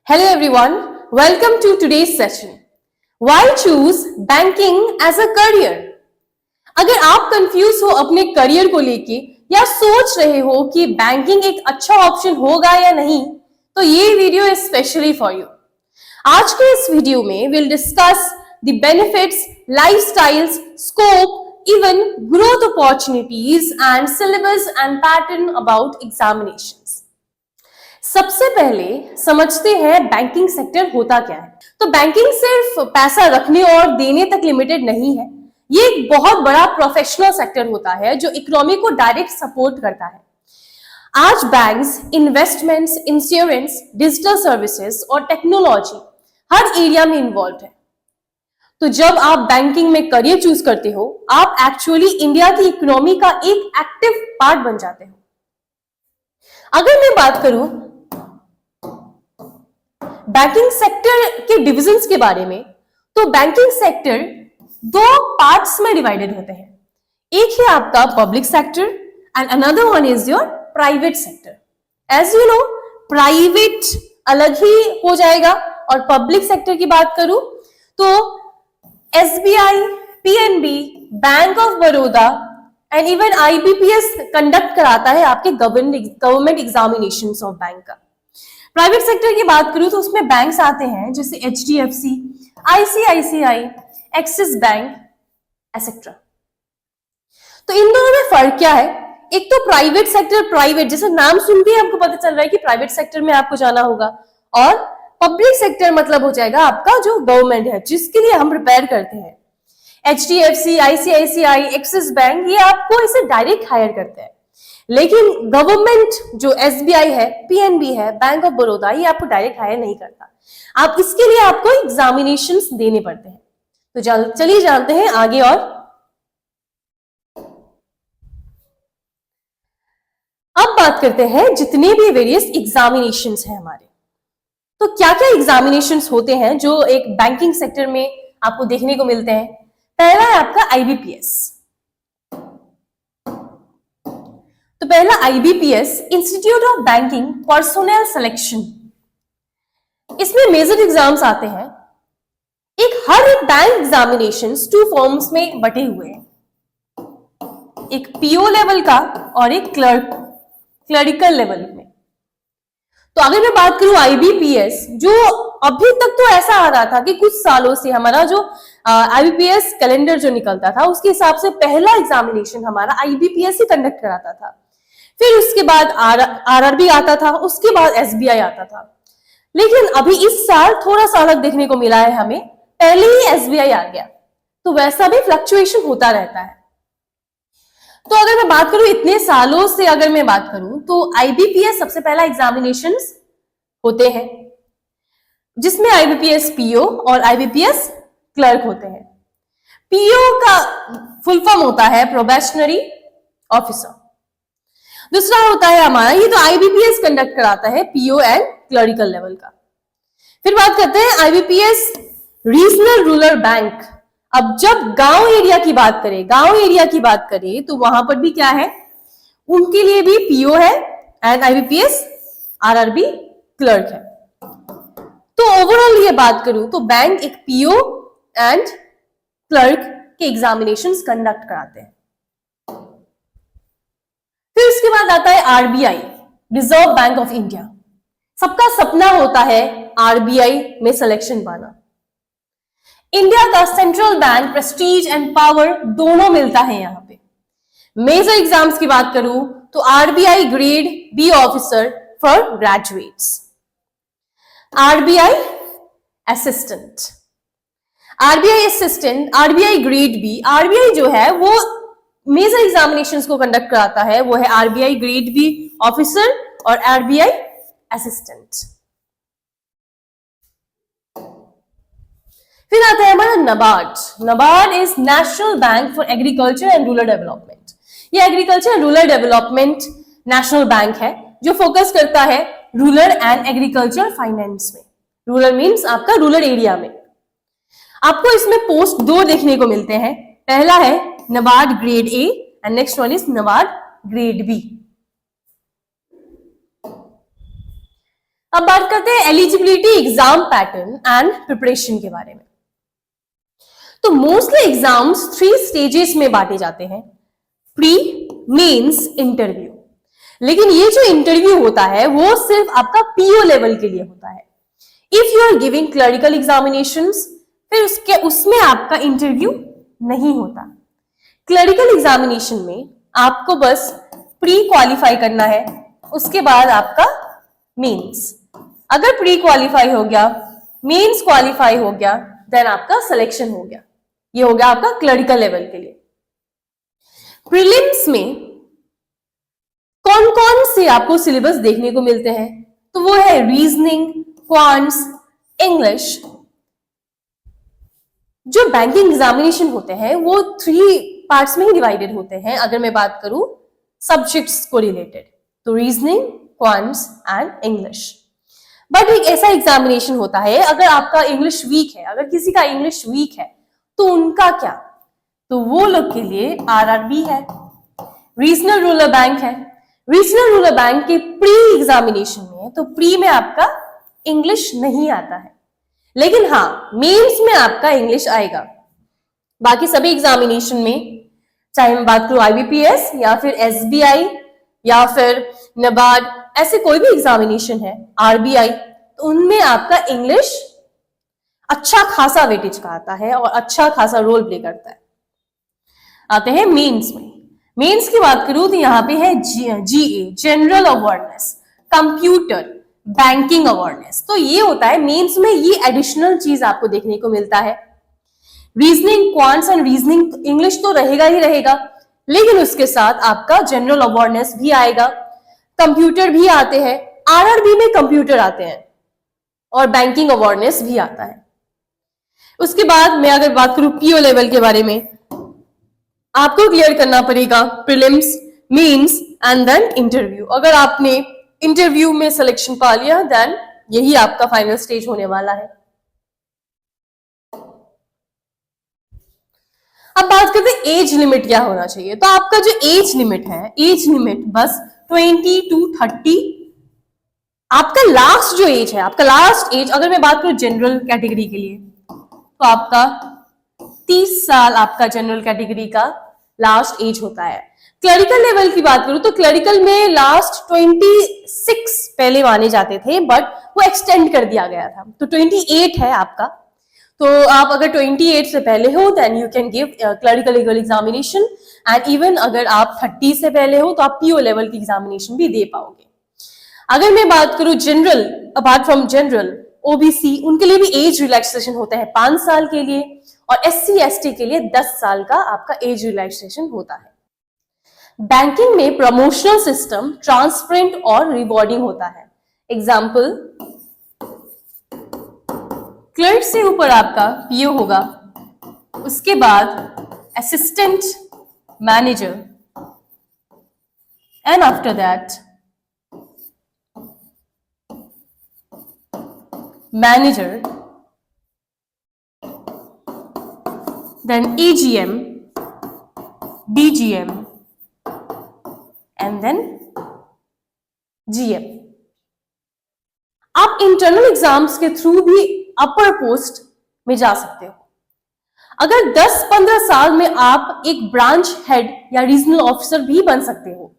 Hello everyone, welcome to today's session. Why choose banking as a career? अगर आप confuse हो अपने career को लेके या सोच रहे हो कि बैंकिंग एक अच्छा ऑप्शन होगा या नहीं, तो ये video is specially for you. आज के इस वीडियो में will discuss the benefits, lifestyles, scope, even growth opportunities and syllabus and pattern about examinations. सबसे पहले समझते हैं बैंकिंग सेक्टर होता क्या है। तो बैंकिंग सिर्फ पैसा रखने और देने तक लिमिटेड नहीं है, ये एक बहुत बड़ा प्रोफेशनल सेक्टर होता है जो इकोनॉमी को डायरेक्ट सपोर्ट करता है। आज banks, investments, insurance, digital services और टेक्नोलॉजी हर एरिया में इन्वॉल्व है। तो जब आप बैंकिंग में करियर चूज करते हो, आप एक्चुअली इंडिया की इकोनॉमी का एक एक्टिव पार्ट बन जाते हो। अगर मैं बात करूं बैंकिंग सेक्टर के डिविजन्स के बारे में, तो बैंकिंग सेक्टर दो पार्ट्स में डिवाइडेड होते हैं। एक है आपका public sector and another one is your private sector. As you know, private अलग ही हो जाएगा और पब्लिक सेक्टर की बात करूं तो SBI, PNB, bank of Baroda and even IBPS conduct कराता है आपके गवर्नमेंट एग्जामिनेशंस ऑफ बैंक का। प्राइवेट सेक्टर की बात करूं तो उसमें बैंक्स आते हैं जैसे HDFC, ICICI, axis bank etcetera. तो इन दोनों में फर्क क्या है? एक तो प्राइवेट सेक्टर, प्राइवेट जैसे नाम सुन के आपको पता चल रहा है कि प्राइवेट सेक्टर में आपको जाना होगा, और पब्लिक सेक्टर मतलब हो जाएगा आपका जो गवर्नमेंट है जिसके लिए हम प्रिपेयर करते हैं। एचडीएफसी, आईसीआईसीआई, एक्सिस बैंक, ये आपको इसे डायरेक्ट हायर करते हैं, लेकिन गवर्नमेंट जो एसबीआई है, पीएनबी है, बैंक ऑफ बड़ौदा, ये आपको डायरेक्ट हायर नहीं करता। आप इसके लिए आपको एग्जामिनेशंस देने पड़ते हैं। तो चलिए जानते हैं आगे। और अब बात करते हैं जितने भी वेरियस एग्जामिनेशंस हैं हमारे, तो क्या क्या एग्जामिनेशंस होते हैं जो एक बैंकिंग सेक्टर में आपको देखने को मिलते हैं। पहला है आपका आईबीपीएस। तो पहला IBPS, institute of banking personnel selection. इसमें मेजर एग्जाम्स आते हैं। हर एक बैंक एग्जामिनेशंस टू फॉर्म्स में बटे हुए हैं, एक पीओ लेवल का और एक क्लरिकल लेवल में। तो अगर मैं बात करूं आईबीपीएस, जो अभी तक तो ऐसा आ रहा था कि कुछ सालों से हमारा जो आईबीपीएस कैलेंडर जो निकलता था उसके हिसाब से पहला एग्जामिनेशन हमारा आईबीपीएस ही कंडक्ट कराता था। फिर उसके बाद आरआरबी आता था, उसके बाद एसबीआई आता था। लेकिन अभी इस साल थोड़ा सा अलग देखने को मिला है हमें, पहले ही एसबीआई आ गया। तो वैसा भी फ्लक्चुएशन होता रहता है। तो अगर मैं बात करूं इतने सालों से, अगर मैं बात करूं तो आईबीपीएस सबसे पहला एग्जामिनेशंस होते हैं जिसमें आईबीपीएस पीओ और आईबीपीएस क्लर्क होते हैं। पीओ का फुल फॉर्म होता है प्रोबेशनरी ऑफिसर। दूसरा होता है हमारा, ये तो आईबीपीएस कंडक्ट कराता है पीओ एंड क्लरिकल लेवल का। फिर बात करते हैं आईबीपीएस रीजनल रूरल बैंक। अब जब गांव एरिया की बात करें तो वहां पर भी क्या है, उनके लिए भी पीओ है एंड आईबीपीएस आरआरबी क्लर्क है। तो ओवरऑल ये बात करूं तो बैंक एक पीओ एंड क्लर्क के एग्जामिनेशंस कंडक्ट कराते हैं। फिर उसके बाद आता है RBI, reserve bank of India. सबका सपना होता है आरबीआई में सिलेक्शन पाना। इंडिया का central bank Prestige and power दोनों मिलता है यहां पे। मेजर एग्जाम्स की बात करूं तो RBI grade B officer for graduates, RBI assistant, RBI grade B. RBI जो है वो मेजर एग्जामिनेशंस को कंडक्ट कराता है, वो है आरबीआई ग्रेड बी ऑफिसर और आरबीआई असिस्टेंट। फिर आता है हमारा NABARD. NABARD is national bank for agriculture and rural development. ये agriculture and rural development national bank है जो फोकस करता है रूरल एंड एग्रीकल्चर फाइनेंस में। रूरल मीन्स आपका रूरल एरिया में। आपको इसमें पोस्ट दो देखने को मिलते हैं। पहला है NABARD grade A and next one is NABARD grade B. अब बात करते हैं eligibility, exam pattern and preparation के बारे में। तो मोस्टली एग्जाम्स 3 स्टेजेस में बांटे जाते हैं, प्री, मेंस, इंटरव्यू। लेकिन ये जो इंटरव्यू होता है वो सिर्फ आपका पीओ लेवल के लिए होता है। If you are giving clerical examinations, फिर उसमें आपका इंटरव्यू नहीं होता। क्लरिकल एग्जामिनेशन में आपको बस प्री क्वालिफाई करना है, उसके बाद आपका मेंस। अगर प्री क्वालिफाई हो गया, मेंस क्वालिफाई हो गया, देन आपका सिलेक्शन हो गया। ये हो गया आपका क्लरिकल लेवल के लिए। प्रीलिम्स में कौन कौन से आपको सिलेबस देखने को मिलते हैं? तो वो है रीजनिंग, क्वांट्स, इंग्लिश। जो बैंकिंग एग्जामिनेशन होते हैं वो 3 पार्ट्स में ही डिवाइडेड होते हैं। अगर मैं बात करूं सब्जेक्ट्स को रिलेटेड, तो reasoning, quants and English. But एक ऐसा एग्जामिनेशन होता है, अगर आपका इंग्लिश वीक है, अगर किसी का इंग्लिश वीक है, तो उनका क्या? तो वो लोग के लिए आरआरबी है, रीजनल रूरल बैंक है। रीजनल रूरल बैंक के प्री एग्जामिनेशन में, तो प्री में आपका इंग्लिश नहीं आता है, लेकिन हाँ मेंस में आपका इंग्लिश आएगा। बाकी सभी एग्जामिनेशन में, चाहे मैं बात करूं आईबीपीएस या फिर एसबीआई या फिर नबार्ड, ऐसे कोई भी एग्जामिनेशन है, आरबीआई, तो उनमें आपका इंग्लिश अच्छा खासा वेटेज का आता है और अच्छा खासा रोल प्ले करता है। आते हैं मेंस में। मेंस की बात करूं तो यहां पे है GA, general awareness, computer, banking awareness. तो ये होता है मेंस में, ये एडिशनल चीज आपको देखने को मिलता है। Reasoning, quants and reasoning English तो रहेगा ही रहेगा, लेकिन उसके साथ आपका जनरल अवेयरनेस भी आएगा, कंप्यूटर भी आते हैं, आरआरबी में कंप्यूटर आते हैं और बैंकिंग अवेयरनेस भी आता है। उसके बाद मैं अगर बात करूं पीओ लेवल के बारे में, आपको क्लियर करना पड़ेगा prelims, mains and then interview. अगर आपने इंटरव्यू में सिलेक्शन पा लिया, देन यही आपका फाइनल स्टेज होने वाला है। अब बात करते हैं एज लिमिट क्या होना चाहिए। तो आपका जो एज लिमिट है, एज लिमिट बस 20 to 30। आपका लास्ट जो एज है, आपका लास्ट एज, अगर मैं बात करूं जनरल कैटेगरी के लिए, तो आपका 30 साल आपका जनरल कैटेगरी का लास्ट एज होता है। क्लरिकल लेवल की बात करूं तो क्लरिकल में लास्ट 26 पहले माने जाते थे, बट वो एक्सटेंड कर दिया गया था, तो 28 है आपका। तो आप अगर 28 से पहले हो, then you can give clerical legal examination, and even अगर आप 30 से पहले हो तो आप पीओ लेवल की एग्जामिनेशन भी दे पाओगे। अगर मैं बात करूं general, apart from general, OBC, उनके लिए भी एज रिलैक्सेशन होता है 5 साल के लिए, और एससी एसटी के लिए 10 साल का आपका एज रिलैक्सेशन होता है। बैंकिंग में प्रमोशनल सिस्टम ट्रांसपेरेंट और रिवॉर्डिंग होता है। एग्जाम्पल, क्लर्क से ऊपर आपका पीओ होगा, उसके बाद assistant manager, and after that manager, then AGM, DGM, and then GM। आप इंटरनल एग्जाम्स के थ्रू भी अपर पोस्ट में जा सकते हो। अगर 10-15 साल में आप एक ब्रांच हेड या रीजनल ऑफिसर भी बन सकते हो,